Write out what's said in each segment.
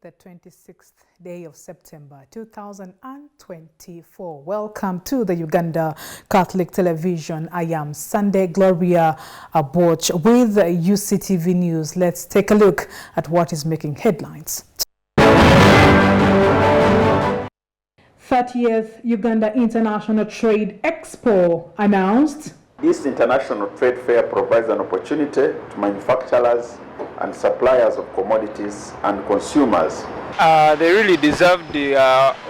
the 26th day of September 2024. Welcome to the Uganda Catholic Television. I am Sunday Gloria Aboch with UCTV News. Let's take a look at what is making headlines. 30th Uganda International Trade Expo announced. This international trade fair provides an opportunity to manufacturers and suppliers of commodities and consumers. They really deserve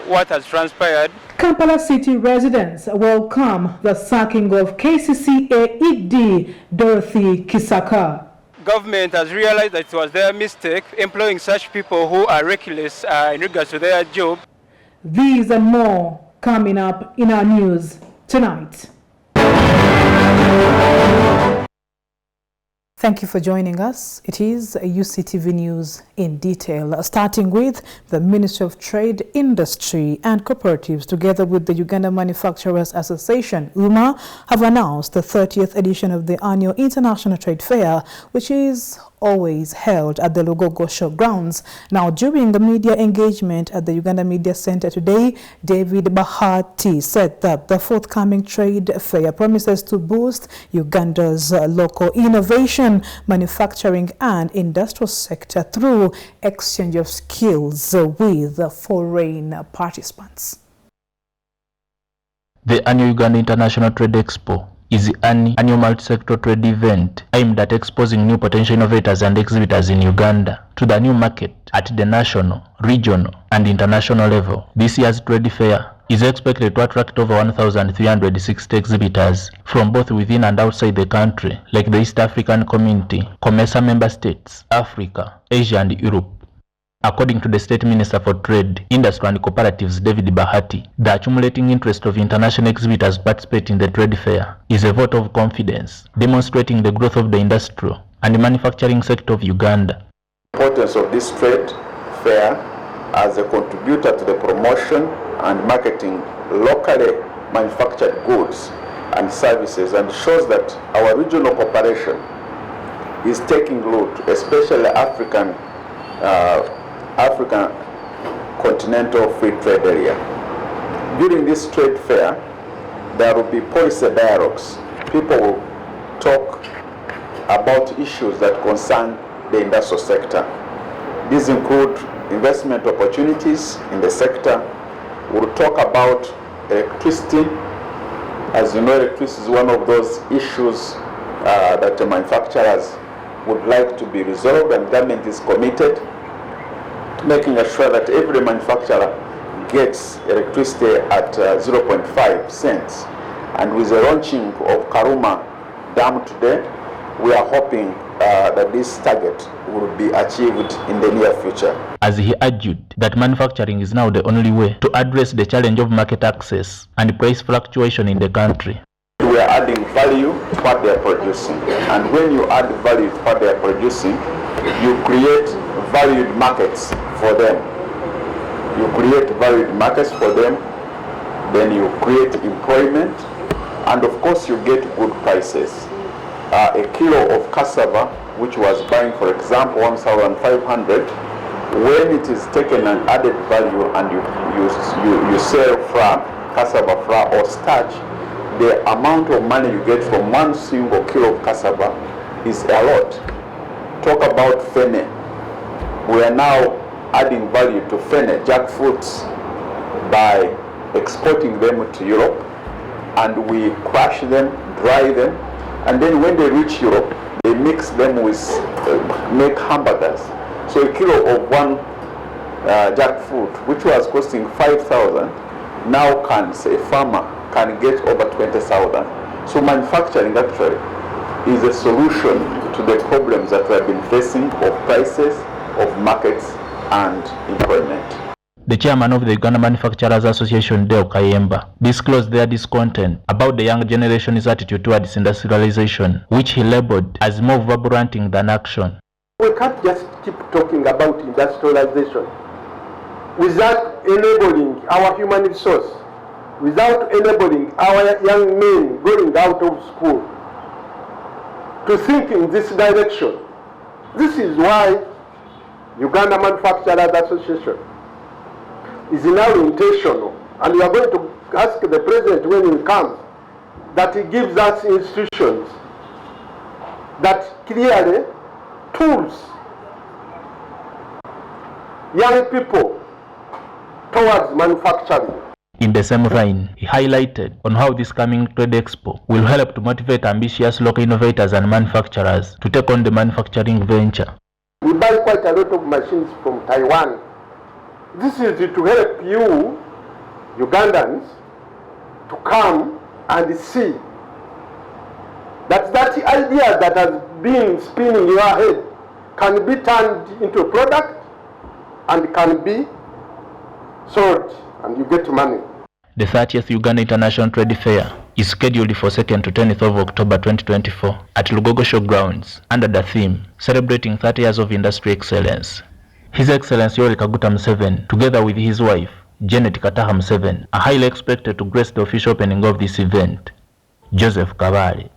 what has transpired. Kampala City residents welcome the sacking of KCCA ED Dorothy Kisaka. Government has realized that it was their mistake employing such people who are reckless in regards to their job. These and more coming up in our news tonight. Thank you for joining us. It is UCTV News in detail, starting with the Ministry of Trade, Industry and Cooperatives, together with the Uganda Manufacturers Association, UMA, have announced the 30th edition of the annual International Trade Fair, which is always held at the Lugogo Showgrounds. Now, during the media engagement at the Uganda Media Center today, David Bahati said that the forthcoming trade fair promises to boost Uganda's local innovation, manufacturing and industrial sector through exchange of skills with foreign participants. The annual Uganda International Trade Expo is an annual multi-sector trade event aimed at exposing new potential innovators and exhibitors in Uganda to the new market at the national, regional and international level. This year's trade fair is expected to attract over 1,360 exhibitors from both within and outside the country, like the East African Community, COMESA member states, Africa, Asia and Europe. According to the State Minister for Trade, Industry and Cooperatives, David Bahati, the accumulating interest of international exhibitors participating in the trade fair is a vote of confidence, demonstrating the growth of the industrial and manufacturing sector of Uganda. The importance of this trade fair as a contributor to the promotion and marketing locally manufactured goods and services, and shows that our regional cooperation is taking root, especially African Continental Free Trade Area. During this trade fair, there will be policy dialogues. People will talk about issues that concern the industrial sector. These include investment opportunities in the sector. We'll talk about electricity. As you know, electricity is one of those issues that the manufacturers would like to be resolved, and government is committed making sure that every manufacturer gets electricity at 0.5 cents. And with the launching of Karuma Dam today, we are hoping that this target will be achieved in the near future. As he argued that manufacturing is now the only way to address the challenge of market access and price fluctuation in the country. We are adding value to what they are producing. And when you add value to what they are producing, you create valued markets for them. You create valued markets for them, then you create employment, and of course you get good prices. A kilo of cassava, which was buying, for example, 1,500, when it is taken an added value and you sell flour, cassava flour or starch, the amount of money you get from one single kilo of cassava is a lot. Talk about fene. We are now adding value to fene, jackfruits, by exporting them to Europe, and we crush them, dry them, and then when they reach Europe, they mix them with, make hamburgers. So a kilo of one jackfruit, which was costing 5,000, now a farmer can get over 20,000. So manufacturing actually is a solution to the problems that we have been facing of prices, of markets and employment. The chairman of the Uganda Manufacturers Association, Deo Kayemba, disclosed their discontent about the young generation's attitude towards industrialization, which he labeled as more verbal ranting than action. We can't just keep talking about industrialization without enabling our human resource, without enabling our young men going out of school to think in this direction. This is why Uganda Manufacturers Association is now intentional, and we are going to ask the President when he comes that he gives us instructions that clearly tools young people towards manufacturing. In the same vein, he highlighted on how this coming trade expo will help to motivate ambitious local innovators and manufacturers to take on the manufacturing venture. We buy quite a lot of machines from Taiwan. This is to help you, Ugandans, to come and see that idea that has been spinning in your head can be turned into a product and can be sold, and you get money. The 30th Uganda International Trade Fair is scheduled for 2nd to 10th of October 2024 at Lugogo Showgrounds under the theme Celebrating 30 Years of Industry Excellence. His Excellency Yoweri Kaguta Museveni, together with his wife, Janet Kataha Museveni, are highly expected to grace the official opening of this event. Joseph Kabale.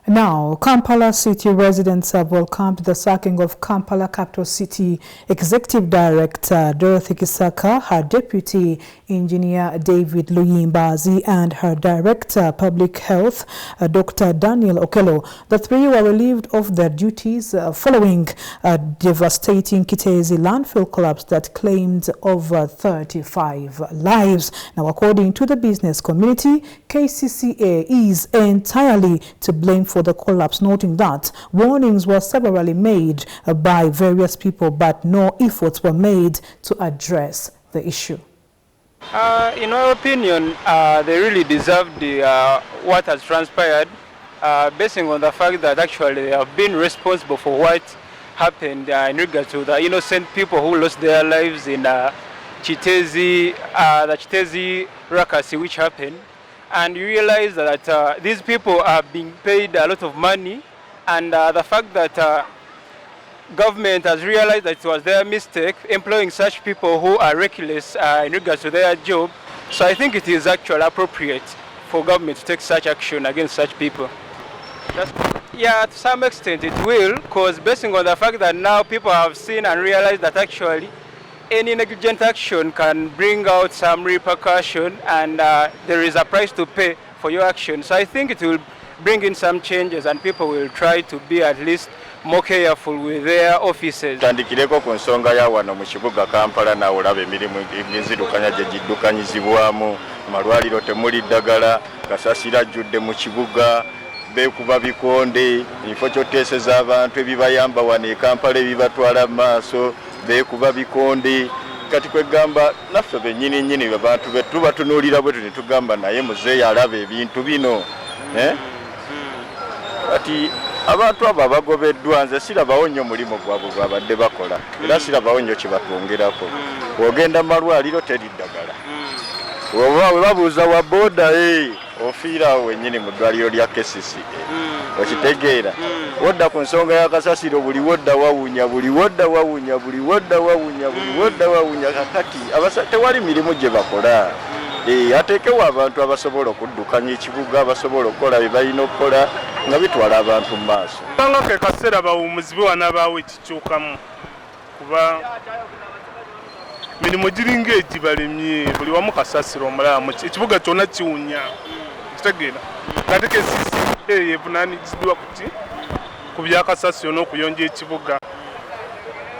Now, Kampala City residents have welcomed the sacking of Kampala Capital City Executive Director Dorothy Kisaka, her Deputy Engineer David Luyimbazi, and her Director Public Health Dr. Daniel Okello. The three were relieved of their duties following a devastating Kitezi landfill collapse that claimed over 35 lives. Now, according to the business community, KCCA is entirely to blame for the collapse, noting that warnings were severally made by various people, but no efforts were made to address the issue. In my opinion, they really deserved what has transpired, basing on the fact that actually they have been responsible for what happened in regard to the innocent people who lost their lives in Kitezi, the Kitezi Rakasi which happened. And you realize that these people are being paid a lot of money, and the fact that government has realized that it was their mistake employing such people who are reckless in regards to their job. So I think it is actually appropriate for government to take such action against such people. Yeah, to some extent it will, because basing on the fact that now people have seen and realized that actually any negligent action can bring out some repercussion, and there is a price to pay for your action. So I think it will bring in some changes, and people will try to be at least more careful with their offices. Tandikireko ku nsonga ya wano mu kibuga Kampala na olaba emirimu ebyenzidukanya gye giddukanyizibwamu, malwaliro temuli ddagala, kasasira ajjudde mu kibuga, beekuba bikonde, ekifo ky'oteeseza abantu ebibayamba wano e Kampala ebibatwala mu maaso, beekuba bikonde. Kati kwegamba naffe bennyini abantu be tuba tunuulira bwe tuti tugamba naye muzeeyi alaba ebintu bino. Kati abantu abo abagobeddwa nze sirabawo nnyo mulimu gwabwe gwabadde bakola, era sirabawo nnyo kye batwongerako. Bw'ogenda mu malwaliro teri ddagala. We babuuza wa booda ofiirawo wennyini mu ddwaliro lya KCCA. Okitegeera? Wodda ku nsonga ya kasasiro buli wodda wawunya, buli wodda wawunya, buli wodda wawunya, buli wodda wawunya. Kakati tewali mirimu gye bakola. Ateekewo abantu abasobola okuddukanya ekibuga, abasobola okukola bye balina okukola nga bitwala abantu mu maaso. Banga ke kaseera bawumuzi bewanabaawo ekikyukamu, kuba mirimu giringa egibalemye, buli wamu kasasiro omulaamu, ekibuga kyonna kiwunya. Kitegeera kati KCCA evunaaniziddwa ku byakasasiro n'okuyonja ekibuga.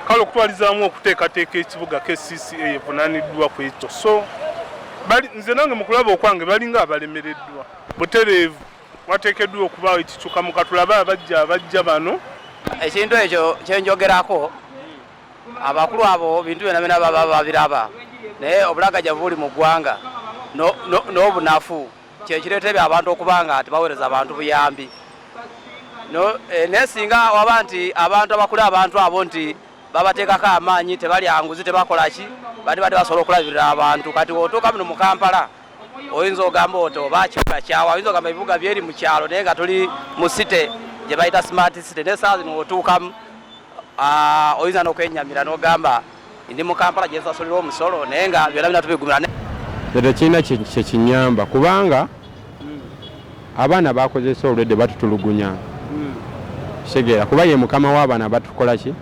Kale okutwalizaamu okuteekateeka ekibuga KCCA evunaaniddwa ku ekyo. So nze nange mu kulaba okwange balinga abalemereddwa. Butereevu wateekeddwa okubaawo ekikyukamu, katulabe abajja bano. Ekintu ekyo kyenjogerako, abakulu abo bintu byonna byonna baba babiraba, naye obulagaja buli mu ggwanga n'obunafu kyekireetera abantu okubanga tebaweereza abantu buyambi. Naye singa waba nti abantu abakulu abantu abo nti babateekako amaanyi, tebalya nguzi, tebakola ki, bali basobola okulabirira abantu. Kati otuuka bino mu Kampala oyinza ogamba oba kibuga kyawa, oyinza ogamba ebibuga byeri mu kyalo naye nga tuli mu site gye bayita smart city. Naye saa zino otuukamu oyinza n'okwenyamira n'ogamba ndi mu Kampala gye nsasulira omusolo naye nga byonna bina tubigumira. Tekirina kyekinyamba kubanga abaana bakozesa olwedde batutulugunya. Segera kuba ye mukama w'abaana batukola ki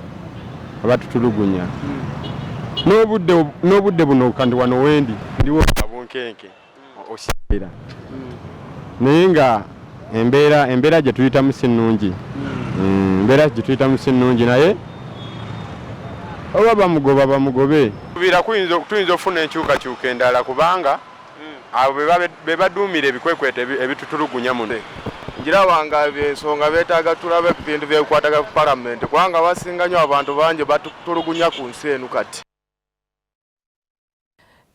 abatutulugunya n'obudde buno kandi wano wendi ndiwo abunkenke osira naye nga embeera gye tuyitamu si nnungi naye oba bamugobe tuyinza okufuna enkyukakyuka endala kubanga abo be baduumira ebikwekweta ebitutulugunya muno njirabanga ensonga beetaaga tulabe ebintu byebikwataga ku palamenti kubanga basinga nnyo abantu bangi batutulugunya ku nsi enu kati.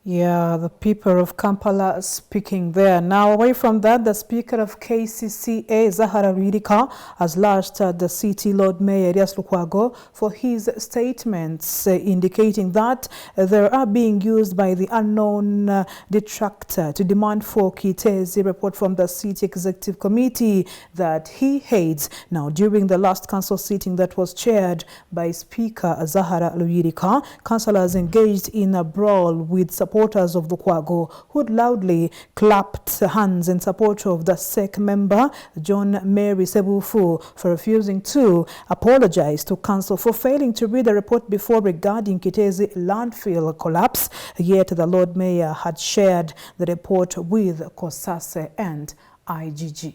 Yeah, the people of Kampala speaking there. Now, away from that, the Speaker of KCCA, Zahara Ririka, has lashed at the City Lord Mayor, Elias Lukwago, for his statements indicating that they are being used by the unknown detractor to demand for Kitezi report from the City Executive Committee that he hates. Now, during the last council sitting that was chaired by Speaker Zahara Ririka, councillors engaged in a brawl with supporters of Lukwago who loudly clapped hands in support of the SEC member John Mary Sebufu for refusing to apologize to council for failing to read the report before regarding Kitezi landfill collapse. Yet the Lord Mayor had shared the report with Kosase and IGG.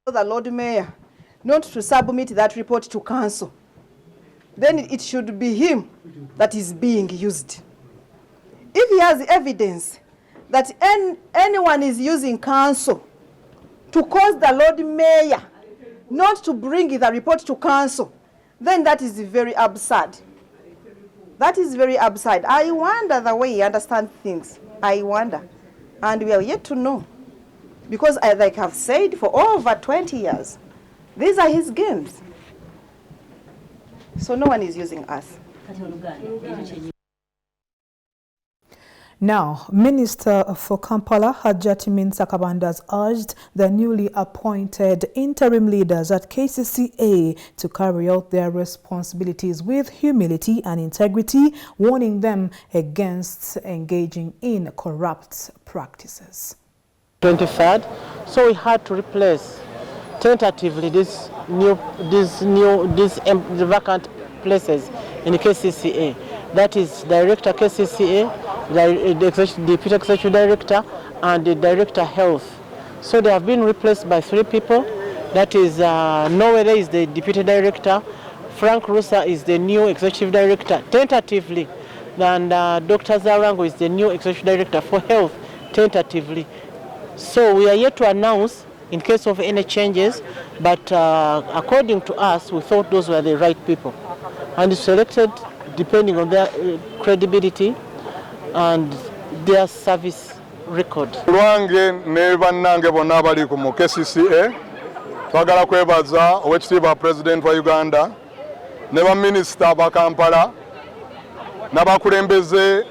The Lord Mayor not to submit that report to council, then it should be him that is being used. If he has evidence that anyone is using council to cause the Lord Mayor not to bring the report to council, then that is very absurd. That is very absurd. I wonder the way he understands things. I wonder. And we are yet to know. Because like I've said, for over 20 years, these are his games. So no one is using us. Now, Minister for Kampala, Hajjati Sakabanda, has urged the newly appointed interim leaders at KCCA to carry out their responsibilities with humility and integrity, warning them against engaging in corrupt practices. 23rd, so we had to replace tentatively these vacant places in KCCA. That is Director KCCA, the Deputy Executive Director, and the Director Health. So they have been replaced by 3 people. That is Nowere is the Deputy Director, Frank Rusa is the new Executive Director, tentatively, and Dr. Zarango is the new Executive Director for Health, tentatively. So we are yet to announce in case of any changes, but according to us, we thought those were the right people. And selected depending on their credibility and their service record. Lwange ne bannange bonna abali ku KCCA twagala kwebaza owekitiibwa President wa Uganda ne Baminisita ba Kampala n'abakulembeze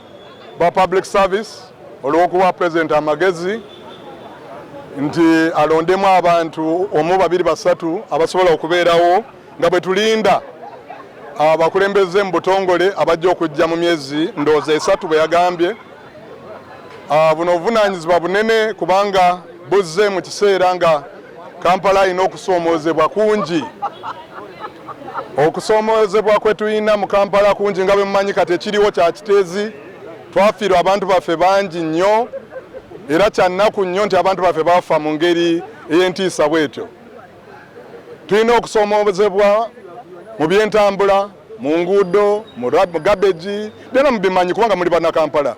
ba public service olw'okuwa President amagezi nti alondemu abantu omu 2 3 abasobola okubeerawo nga bwe tulinda abakulembeze mu butongole abajja okujja mu myezi ndowooza 3 bwe yagambye. Buno obuvunaanyizibwa bunene kubanga buzze mu kiseera nga Kampala ina okusoomoozebwa kungi. Okusoomoozebwa kwe tulina mu Kampala kungi nga bwe mumanyi kati ekiriwo kya kiteezi. Twafiirwa abantu baffe bangi nnyo era kya nnaku nnyo nti abantu baffe bafa mu ngeri ey'entiisa bwetyo. Tulina okusoomoozebwa mu byentambula, mu nguudo, mu gabeji, byonna mubimanyi kubanga muli banna Kampala.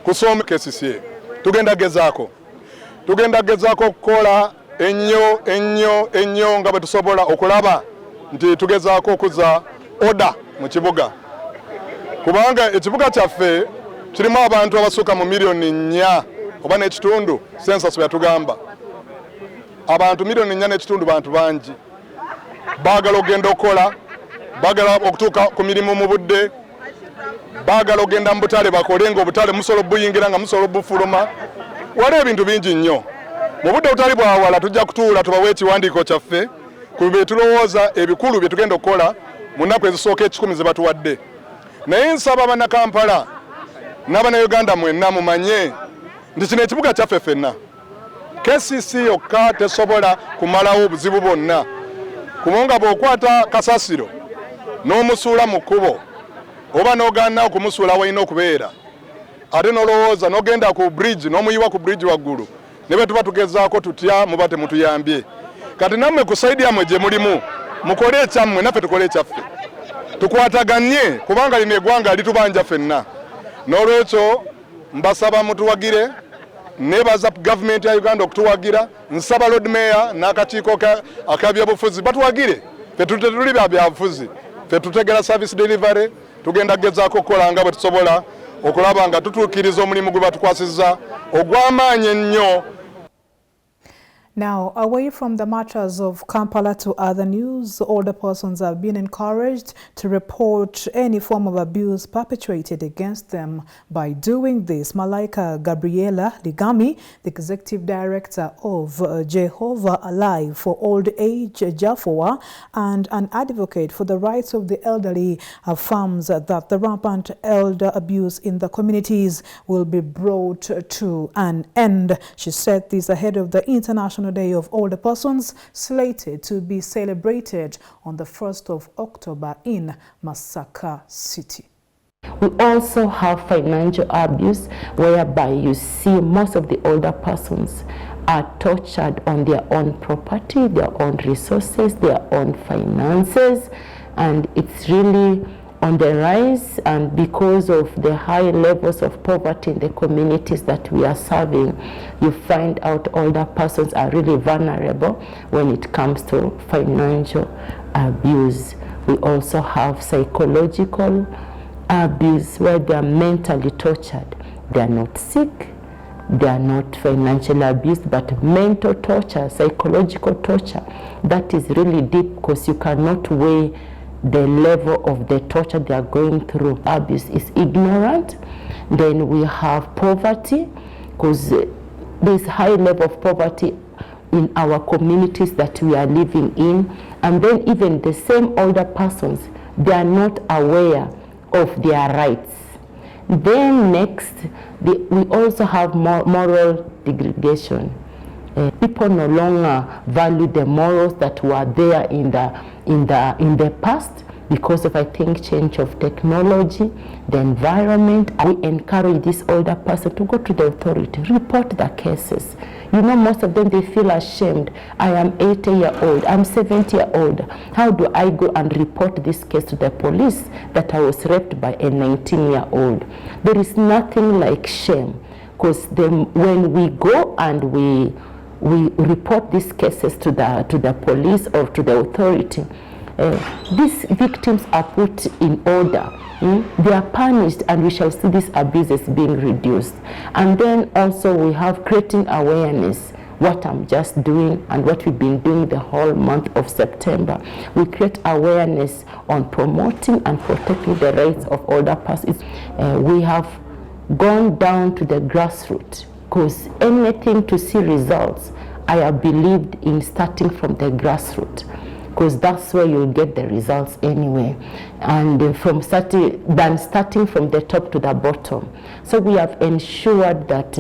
Kusoma KCCA tugenda gezaako okukola ennyo nga bwe tusobola okulaba nti tugezaako okuza oda mu kibuga, kubanga ekibuga kyaffe kirimu abantu abasukka mu miliyoni 4 oba n'ekitundu. Census yatugamba abantu miliyoni 4 n'ekitundu, bantu bangi. Baagala ogenda okukola, baagala okutuuka ku mirimu mu budde, baagala ogenda mu butale bakole ng'obutale musolo buyingira nga musolo bufuluma. Wali ebintu bingi nnyo. Mu budde butali bwawala tujja kutuula tubawe ekiwandiiko kyaffe ku bye tulowooza ebikulu bye tugenda okukola mu nnaku ezisooka 10 ze batuwadde. Naye nsaba Bannakampala n'Abannayuganda mwenna mumanye nti kino ekibuga kyaffe ffenna. KCCA yokka tesobola kumalawo obuzibu bwonna. kubanga bw'okwata kasasiro n'omusuula mu kkubo oba n'ogaana okumusuula walina okubeera ate n'olowooza n'ogenda ku bridge n'omuyiwa ku bridge waggulu ne bwe tuba tugezaako tutya muba temutuyambye. Kati nammwe ku sayidi yammwe gye mulimu mukole ekyammwe naffe tukole ekyaffe tukwataganye kubanga lino eggwanga litubanja ffenna. N'olwekyo mbasaba mutuwagire, nebaza gavumenti ya Uganda okutuwagira, nsaba Lord Mayor n'akakiiko ak'ebyobufuzi batuwagire. Ffe tetuli byabufuzi, ffe tutegera service delivery, tugenda gezaako okukola nga bwe tusobola okulaba nga tutuukiriza omulimu gwe batukwasizza ogw'amaanyi ennyo. Now, away from the matters of Kampala to other news, older persons have been encouraged to report any form of abuse perpetrated against them. By doing this, Malaika Gabriela Ligami, the Executive Director of Jehovah Alive for Old Age Jaffoa and an advocate for the rights of the elderly, affirms that the rampant elder abuse in the communities will be brought to an end. She said this ahead of the International Day of Older Persons, slated to be celebrated on the 1st of October in Masaka City. We also have financial abuse, whereby you see most of the older persons are tortured on their own property, their own resources, their own finances, and it's really on the rise, and because of the high levels of poverty in the communities that we are serving, you find out older persons are really vulnerable when it comes to financial abuse. We also have psychological abuse, where they are mentally tortured. They are not sick, they are not financially abused, but mental torture, psychological torture, that is really deep, because you cannot weigh the level of the torture they are going through. Abuse is ignorant. Then we have poverty, because there's high level of poverty in our communities that we are living in. And then even the same older persons, they are not aware of their rights. Then next, we also have moral degradation. People no longer value the morals that were there in the past because of, I think, change of technology, the environment. We encourage this older person to go to the authority, report the cases. You know, most of them, they feel ashamed. I am 80-year-old, I'm 70-year-old. How do I go and report this case to the police that I was raped by a 19-year-old? There is nothing like shame, because when we go and we report these cases to the police or to the authority, these victims are put in order. They are punished, and we shall see these abuses being reduced. And then also we have creating awareness, what I'm just doing and what we've been doing the whole month of September. We create awareness on promoting and protecting the rights of older persons. We have gone down to the grassroots, because anything to see results, I have believed in starting from the grassroots, because that's where you'll get the results anyway, and starting from the top to the bottom. So we have ensured that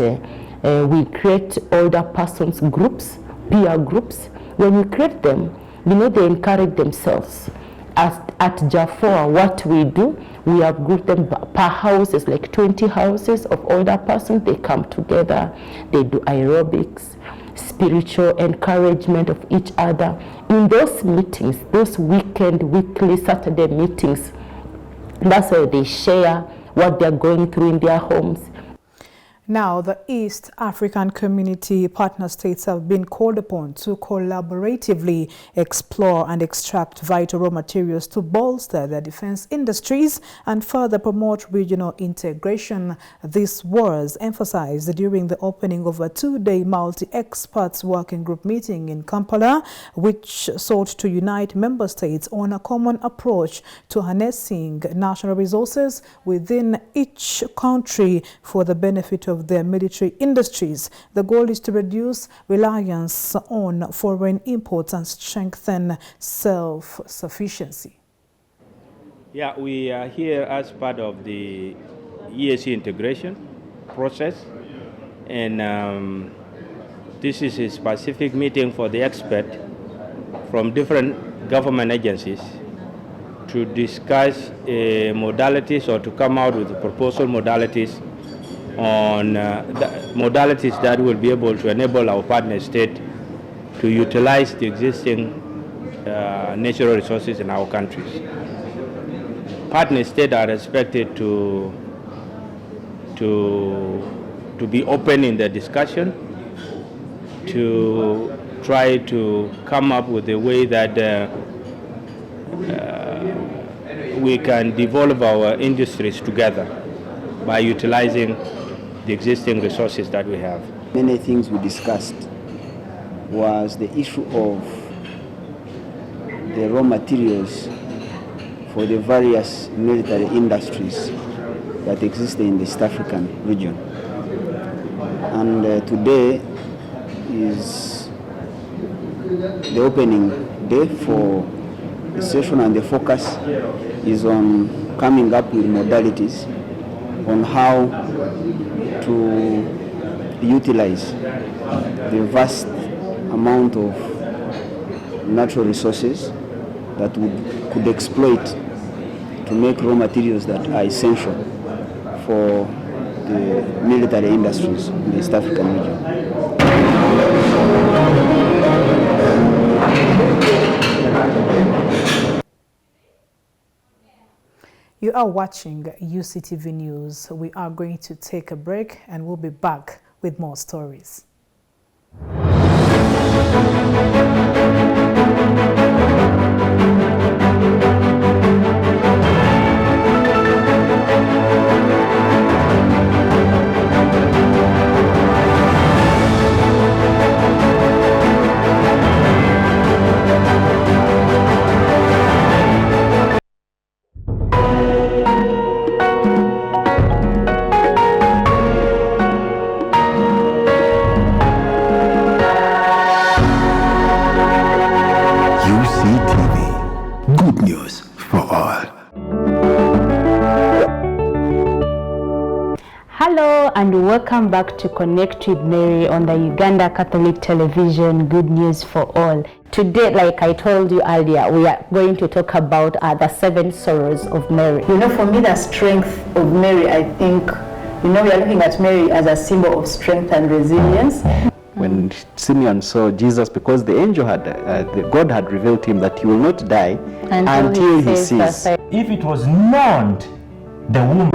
we create older persons groups, peer groups. When we create them, you know, they encourage themselves. At Jaffoa, what we do, we have grouped them per houses, like 20 houses of older persons. They come together, they do aerobics, spiritual encouragement of each other. In those meetings, those weekly, Saturday meetings, that's where they share what they're going through in their homes. Now, the East African Community partner states have been called upon to collaboratively explore and extract vital raw materials to bolster their defense industries and further promote regional integration. This was emphasized during the opening of a two-day multi-experts working group meeting in Kampala, which sought to unite member states on a common approach to harnessing national resources within each country for the benefit of their military industries. The goal is to reduce reliance on foreign imports and strengthen self-sufficiency. Yeah, we are here as part of the EAC integration process, and this is a specific meeting for the expert from different government agencies to discuss modalities or to come out with proposal modalities on modalities that will be able to enable our partner state to utilize the existing natural resources in our countries. Partner states are expected to be open in the discussion, to try to come up with a way that we can develop our industries together by utilizing the existing resources that we have. Many things we discussed was the issue of the raw materials for the various military industries that exist in the East African region. And today is the opening day for the session, and the focus is on coming up with modalities on how to utilize the vast amount of natural resources that we could exploit to make raw materials that are essential for the military industries in the East African region. You are watching Uctv News. We are going to take a break and we'll be back with more stories. Hello and welcome back to Connect with Mary on the Uganda Catholic Television, Good News for All. Today, like I told you earlier, we are going to talk about the 7 sorrows of Mary. You know, for me, the strength of Mary, I think, we are looking at Mary as a symbol of strength and resilience. When Simeon saw Jesus, because the angel had, God had revealed to him that he will not die until he sees. If it was not the woman.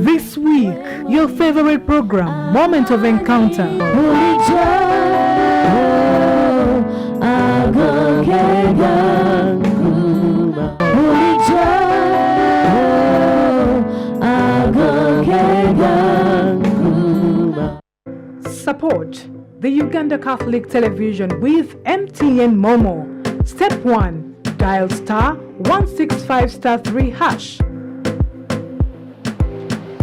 This week, your favorite program, Moment of Encounter. Support the Uganda Catholic Television with MTN Momo. Step 1, dial *165*3#.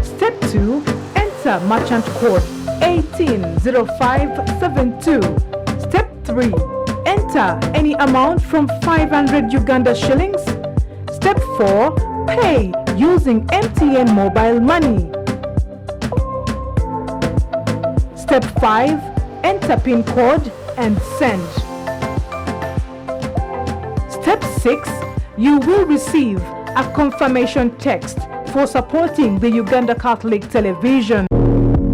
Step 2, enter merchant code 180572. Step 3, enter any amount from 500 Uganda shillings. Step 4, pay using MTN mobile money. Step 5, enter PIN code and send. Step 6, you will receive a confirmation text for supporting the Uganda Catholic Television.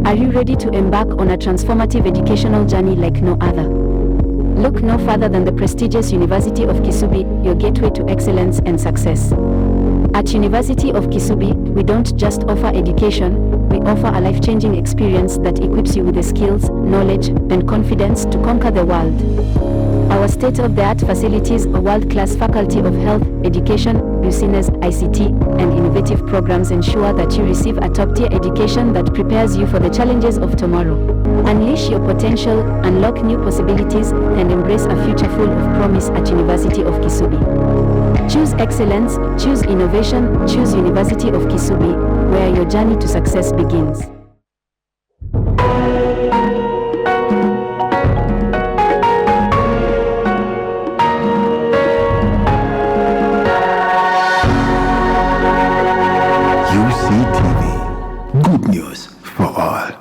Are you ready to embark on a transformative educational journey like no other? Look no further than the prestigious University of Kisubi, your gateway to excellence and success. At University of Kisubi, we don't just offer education, we offer a life-changing experience that equips you with the skills, knowledge, and confidence to conquer the world. Our state-of-the-art facilities, a world-class faculty of health, education, business, ICT, and innovative programs ensure that you receive a top-tier education that prepares you for the challenges of tomorrow. Unleash your potential, unlock new possibilities, and embrace a future full of promise at University of Kisubi. Choose excellence, choose innovation, choose University of Kisubi, where your journey to success begins. Uctv, good news for all.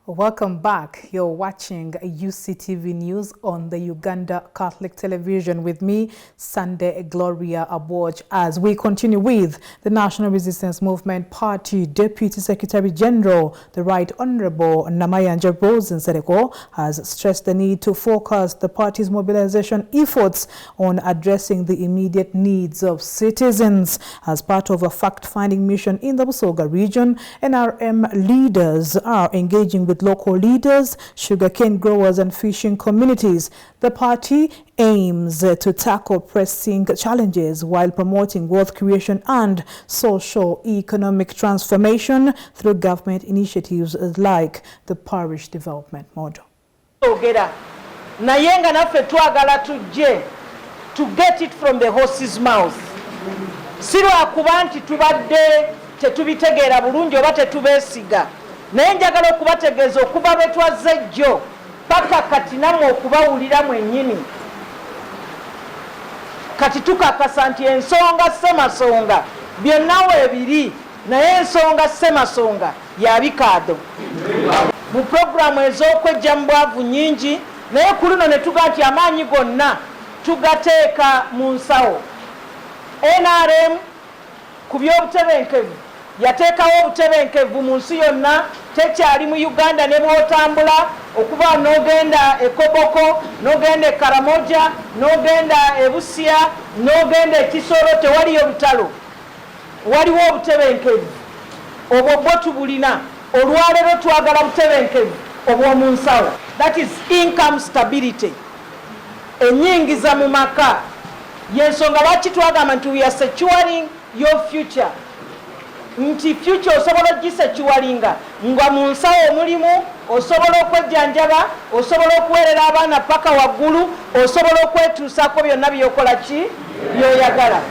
Welcome back. You're watching UCTV News on the Uganda Catholic Television with me, Sunday Gloria Aboj, as we continue with the National Resistance Movement Party Deputy Secretary General, the Right Honorable Namayanja Bozen-Sereko, has stressed the need to focus the party's mobilization efforts on addressing the immediate needs of citizens. As part of a fact-finding mission in the Busoga region, NRM leaders are engaging with local leaders, sugarcane growers and fishing communities. The party aims to tackle pressing challenges while promoting wealth creation and socio-economic transformation through government initiatives like the parish development model. Nayenga naffe twagala tujje to get it from the horse's mouth. Sirwa kuba nti tubadde tetubitegeera bulungi oba tetubeesiga. Naye njagala okubategeeza okuba bwe twazze jjo paka kati namwe okubawulira mwennyini. Kati tukakasa nti ensonga ssemasonga byonna weebiri, naye ensonga ssemasonga ya bikaado. Mu puroguramu ez'okwejja mu bwavu nnyingi, naye ku luno ne tuga nti amaanyi gonna tugateeka mu nsawo. NRM ku by'obutebenkevu yateekawo obutebenkevu mu nsi yonna, tekyali mu Uganda ne bw'otambula okuba n'ogenda e Koboko, n'ogenda e Karamoja, n'ogenda e Busia, n'ogenda e Kisoro, tewaliyo butalo. Waliwo obutebenkevu. Obwo bwo tubulina. Olwaleero twagala butebenkevu obw'omu nsawo. That is income stability. Ennyingiza mu maka. Yensonga lwaki twagamba nti we are securing your future. Nti future osobola gisecuringa nga mu nsawo omulimu, osobola okwejjanjaba, osobola okuweerera abaana paka waggulu, osobola okwetuusaako byonna byokola ki byoyagala.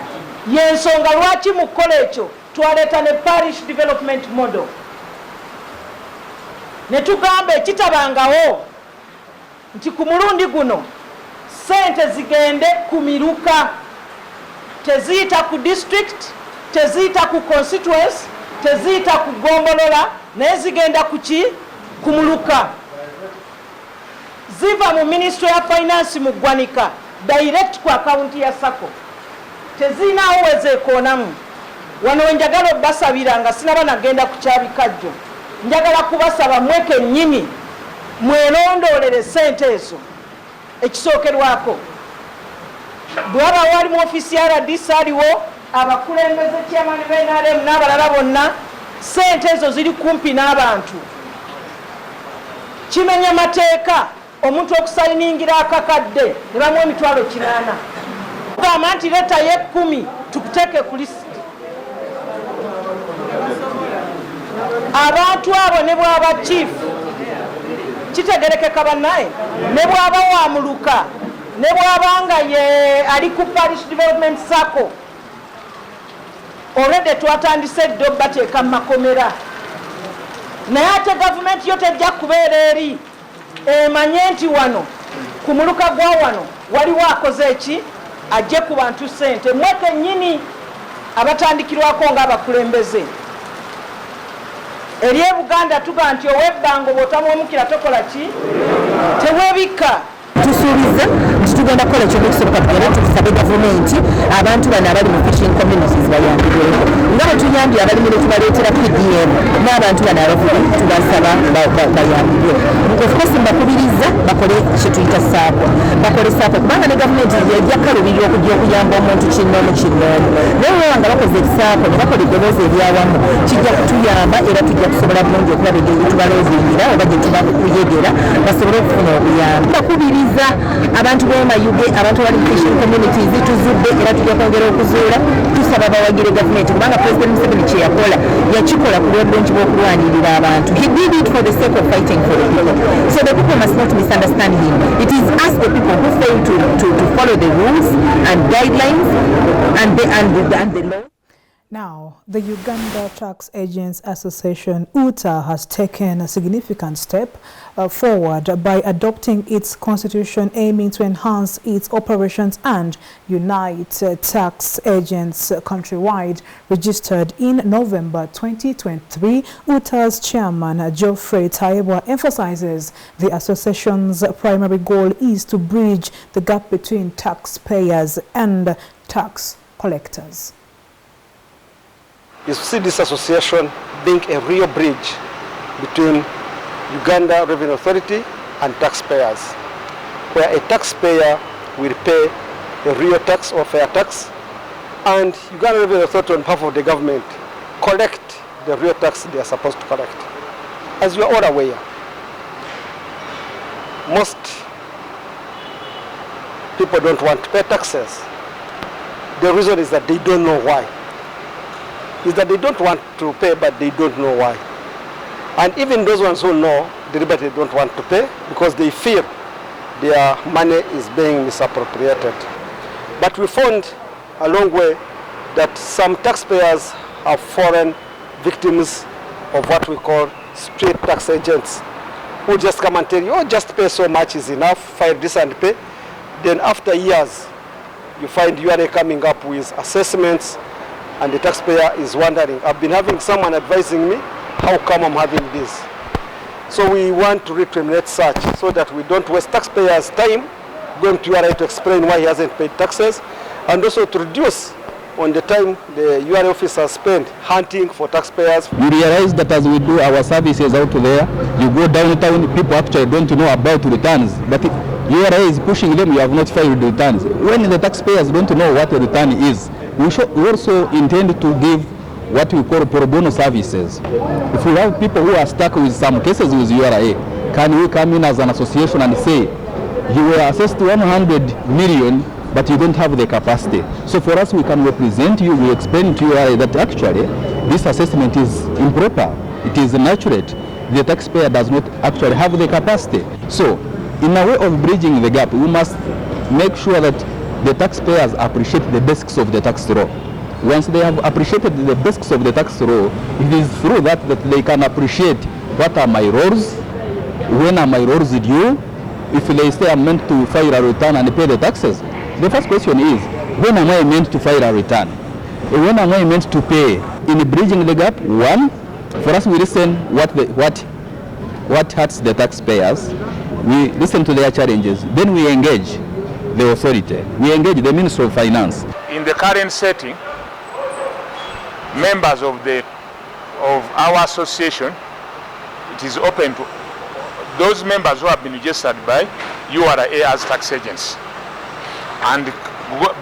Yensonga lwaki mu kukola ekyo twaleeta ne parish development model. Ne tugamba ekitabangawo nti ku mulundi guno sente zigende ku miruka, teziyita ku district, teziyita ku constituency, teziyita ku gombolola, naye zigenda ku ki? Ku muluka. Ziva mu Ministry ya Finance mu ggwanika direct ku account ya Sako. Tezinaawo wezeekoonamu. Wano njagala obbasabira nga sinaba nagenda ku kyabikajjo. Njagala kubasaba mweke nnyini mwerondoolere ssente ezo. Ekisookerwako bwaba wali mu ofiisi ya RDC aliwo abakulembeze chairman b'NRM n'abalala bonna, ssente ezo ziri kumpi n'abantu. Kimenya mateeka omuntu okusayiningira akakadde ne bamuwa emitwalo 8. Gamba nti leta ye 10 tukuteeke ku lisiti. Abantu abo ne bwaba chief kitegerekeka bannaye, ne bwaba wamuluka, ne bwabanga ye ali ku parish development sako, already twatandise ddo bateeka mu makomera. Naye ate gavumenti yo tejja kubeera eri emanye nti wano ku muluka gwa wano waliwo akoze eki, ajje ku bantu ssente. Mweke nnyini abatandikirwako ng'abakulembeze. Eri e Buganda tuga nti ow'ebbango bw'otamwomukira tokola ki? Teweebikka. Tusuubiza tugenda kukola ekyo ekisoboka tugende tusabe gavumenti abantu bano abali mu fishing communities bayambibweko nga bwe tuyambye abalimi ne tubaleetera PDM n'abantu bano abavubi tubasaba bayambibwe. Of course mbakubiriza bakole kye tuyita saako bakole saako kubanga ne gavumenti yajja kalubirira okujja okuyamba omuntu kinnoomu kinnoomu naye baba nga bakoze ebisaako ne bakola eddoboozi eryawamu kijja kutuyamba era tujja kusobola bulungi okulaba engeri tubaleezingira oba gye tubakuyegera basobole okufuna obuyambi. Bakubiriza abantu b'emayuge abantu abali mu fishing communities tuzudde era tujja kwongera okuzuula tusaba bawagire gavumenti kubanga President Museveni kye yakola yakikola ku lw'obulungi bw'okulwanirira abantu. He did it for the sake of fighting for the people. So the people must not misunderstand him. It is us the people who fail to follow the rules and guidelines and the law. Now, the Uganda Tax Agents Association, UTA, has taken a significant step forward by adopting its constitution aiming to enhance its operations and unite tax agents countrywide. Registered in November 2023, UTA's chairman, Geoffrey Taibwa, emphasizes the association's primary goal is to bridge the gap between taxpayers and tax collectors. You see this association being a real bridge between Uganda Revenue Authority and taxpayers, where a taxpayer will pay a real tax or fair tax, and Uganda Revenue Authority on behalf of the government collect the real tax they are supposed to collect. As you are all aware, most people don't want to pay taxes. The reason is that they don't know why. Is that they don't want to pay, but they don't know why. And even those ones who know, deliberately don't want to pay because they fear their money is being misappropriated. But we found along the way that some taxpayers have fallen victims of what we call street tax agents, who just come and tell you, oh, just pay so much is enough, file this and pay. Then after years, you find URA coming up with assessments and the taxpayer is wondering. I've been having someone advising me, how come I'm having this? So we want to recriminate such so that we don't waste taxpayers' time going to URA to explain why he hasn't paid taxes, and also to reduce on the time the URA officers spend hunting for taxpayers. You realize that as we do our services out there, you go downtown, people actually don't know about returns, but URA is pushing them, you have not filed returns. When the taxpayers don't know what a return is, we also intend to give what we call pro bono services. If we have people who are stuck with some cases with URA, can we come in as an association and say, you were assessed 100 million, but you don't have the capacity. So for us, we can represent you, we explain to URA that actually this assessment is improper, it is inaccurate. The taxpayer does not actually have the capacity. So in a way of bridging the gap, we must make sure that the taxpayers appreciate the basics of the tax law. Once they have appreciated the basics of the tax law, it is through that they can appreciate what are my roles, when are my roles due, if they say I'm meant to file a return and pay the taxes. The first question is, when am I meant to file a return? When am I meant to pay? In bridging the gap, one, for us we listen what hurts the taxpayers, we listen to their challenges, then we engage the authority. We engage the Ministry of Finance. In the current setting, members of our association, it is open to those members who have been registered by URA as tax agents. And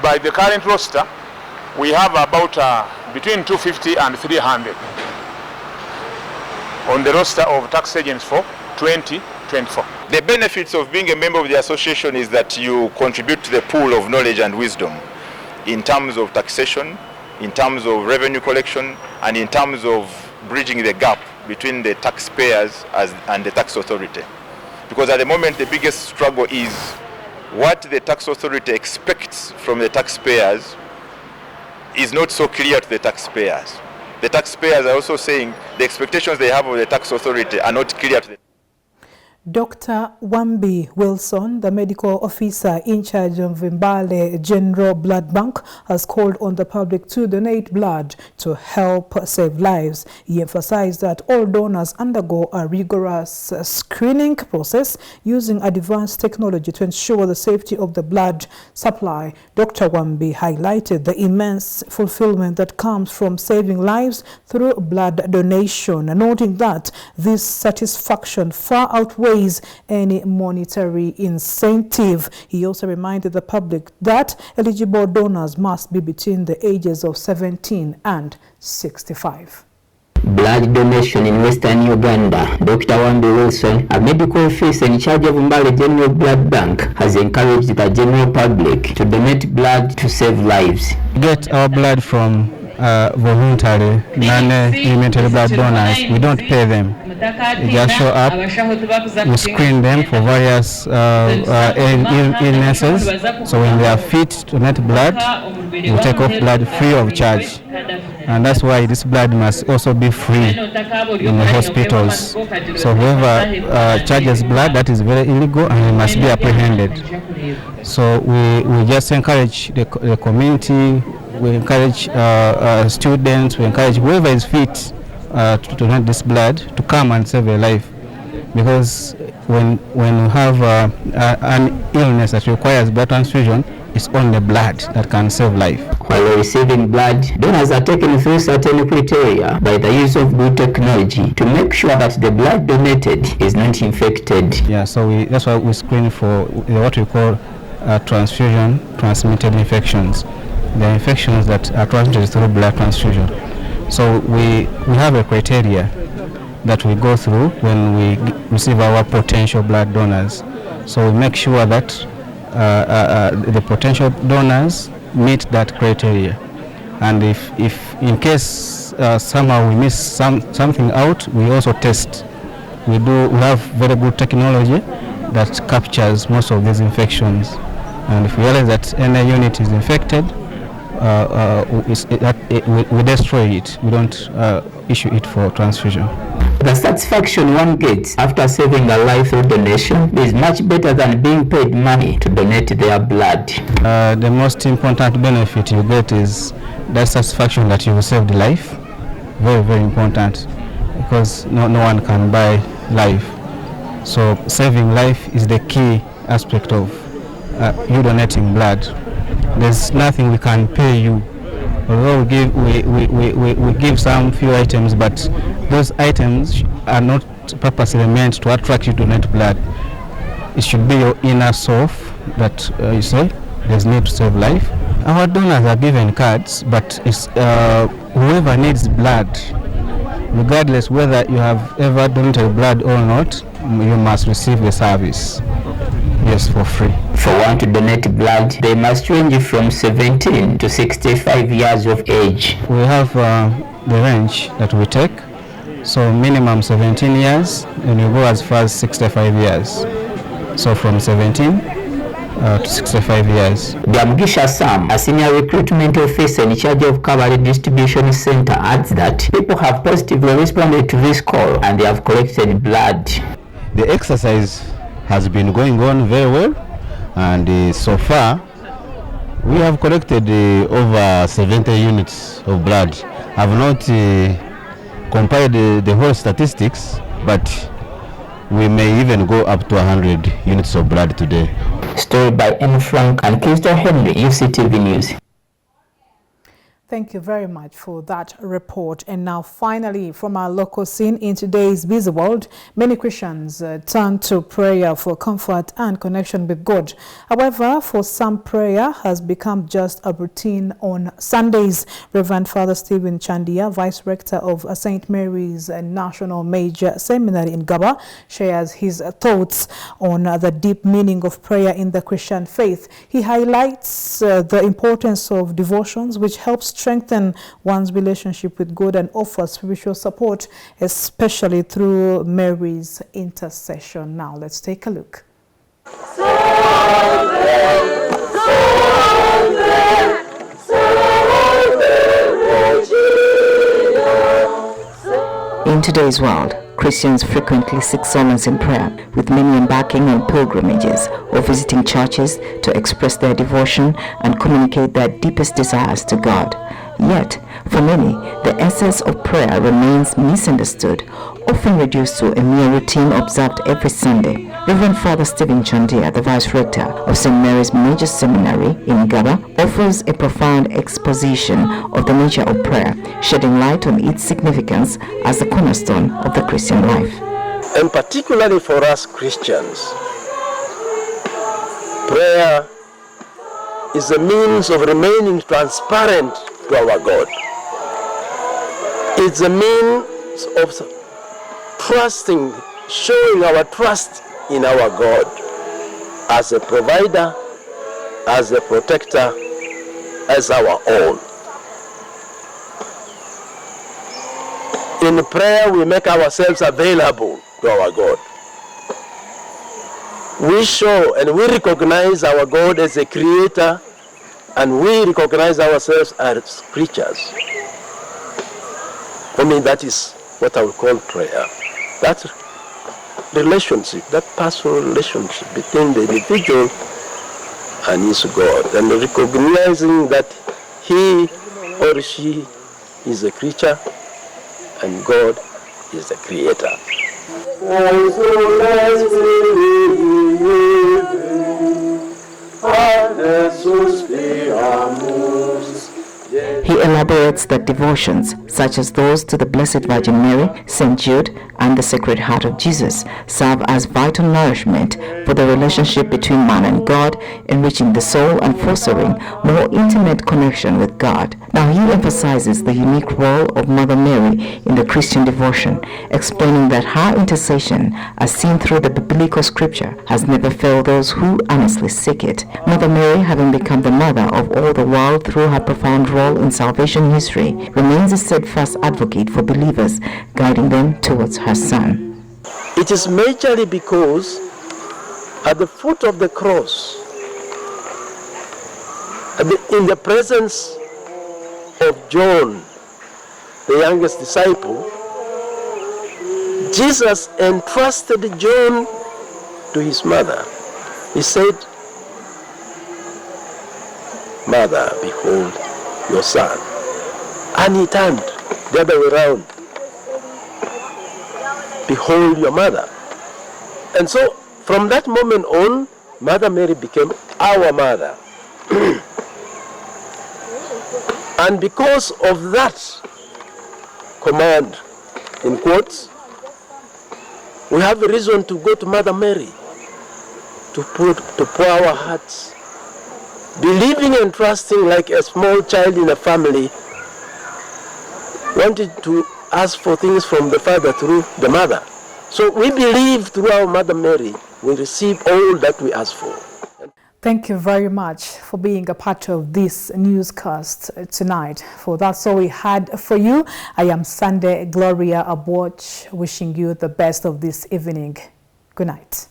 by the current roster, we have about between 250 and 300 on the roster of tax agents for 2024. The benefits of being a member of the association is that you contribute to the pool of knowledge and wisdom in terms of taxation, in terms of revenue collection, and in terms of bridging the gap between the taxpayers and the tax authority. Because at the moment the biggest struggle is what the tax authority expects from the taxpayers is not so clear to the taxpayers. The taxpayers are also saying the expectations they have of the tax authority are not clear to them. Dr. Wambi Wilson, the medical officer in charge of Mbale General Blood Bank, has called on the public to donate blood to help save lives. He emphasized that all donors undergo a rigorous screening process using advanced technology to ensure the safety of the blood supply. Dr. Wambi highlighted the immense fulfillment that comes from saving lives through blood donation, noting that this satisfaction far outweighs any monetary incentive. He also reminded the public that eligible donors must be between the ages of 17 and 65. Blood donation in Western Uganda. Dr. Wambi Wilson, a medical officer in charge of Mbale General Blood Bank, has encouraged the general public to donate blood to save lives. Get our blood from voluntary, non-elementary blood donors. We don't pay them. They just show up, we screen them for various illnesses. So when they are fit to donate blood, we take off blood free of charge. And that's why this blood must also be free in the hospitals. So whoever charges blood, that is very illegal and it must be apprehended. So we just encourage the community, we encourage students, we encourage whoever is fit to donate this blood to come and save a life, because when you have an illness that requires blood transfusion, it's only blood that can save life. While receiving blood, donors are taken through certain criteria by the use of good technology to make sure that the blood donated is not infected. Yeah, so that's why we screen for what we call transfusion transmitted infections. The infections that are transmitted through blood transfusion. So we have a criteria that we go through when we receive our potential blood donors. So we make sure that the potential donors meet that criteria. And if in case somehow we miss something out, we also test. We have very good technology that captures most of these infections. And if we realize that any unit is infected, we destroy it. We don't issue it for transfusion. The satisfaction one gets after saving a life through donation is much better than being paid money to donate their blood. The most important benefit you get is that satisfaction that you saved life. Very, very important, because no one can buy life. So saving life is the key aspect of you donating blood. There's nothing we can pay you. Although we give some few items, but those items are not purposely meant to attract you to donate blood. It should be your inner self that you say there's need to save life. Our donors are given cards, but it's whoever needs blood, regardless whether you have ever donated blood or not, you must receive the service. Yes, for free. For one to donate blood, they must range from 17 to 65 years of age. We have the range that we take. So minimum 17 years, and you go as far as 65 years. So from 17 to 65 years. Byamugisha Sam, a senior recruitment officer in charge of Cavalry Distribution Center, adds that people have positively responded to this call and they have collected blood. The exercise has been going on very well, and so far we have collected over 70 units of blood. I've not compiled the whole statistics, but we may even go up to 100 units of blood today. Story by M. Frank and Crystal Henry, UCTV News. Thank you very much for that report. And now finally, from our local scene in today's busy world, many Christians turn to prayer for comfort and connection with God. However, for some, prayer has become just a routine on Sundays. Reverend Father Stephen Chandia, Vice Rector of St. Mary's National Major Seminary in Gaba, shares his thoughts on the deep meaning of prayer in the Christian faith. He highlights the importance of devotions, which helps strengthen one's relationship with God and offer spiritual support, especially through Mary's intercession. Now, let's take a look. In today's world, Christians frequently seek solace in prayer, with many embarking on pilgrimages or visiting churches to express their devotion and communicate their deepest desires to God. Yet, for many, the essence of prayer remains misunderstood, often reduced to a mere routine observed every Sunday. Reverend Father Stephen Chandia, the Vice Rector of St. Mary's Major Seminary in Gaba, offers a profound exposition of the nature of prayer, shedding light on its significance as the cornerstone of the Christian life. And particularly for us Christians, prayer is a means of remaining transparent to our God. It's a means of trusting, showing our trust in our God as a provider, as a protector, as our own. In prayer, we make ourselves available to our God. We show and we recognize our God as a creator, and we recognize ourselves as creatures. For me, that is what I would call prayer. That relationship, that personal relationship between the individual and his God, and recognizing that he or she is a creature and God is the creator. He elaborates that devotions, such as those to the Blessed Virgin Mary, St. Jude, and the Sacred Heart of Jesus, serve as vital nourishment for the relationship between man and God, enriching the soul and fostering more intimate connection with God. Now he emphasizes the unique role of Mother Mary in the Christian devotion, explaining that her intercession, as seen through the biblical scripture, has never failed those who earnestly seek it. Mother Mary, having become the mother of all the world through her profound role in salvation history, remains a steadfast advocate for believers, guiding them towards her Son. It is majorly because at the foot of the cross, in the presence of John, the youngest disciple, Jesus entrusted John to his mother. He said, "Mother, behold your son." And he turned the other way around. "Behold your mother." And so from that moment on, Mother Mary became our mother. And because of that command, in quotes, we have a reason to go to Mother Mary to pour our hearts, believing and trusting like a small child in a family, wanted to ask for things from the Father through the Mother. So we believe through our Mother Mary, we receive all that we ask for. Thank you very much for being a part of this newscast tonight. For that's all we had for you. I am Sunday Gloria Aboch, wishing you the best of this evening. Good night.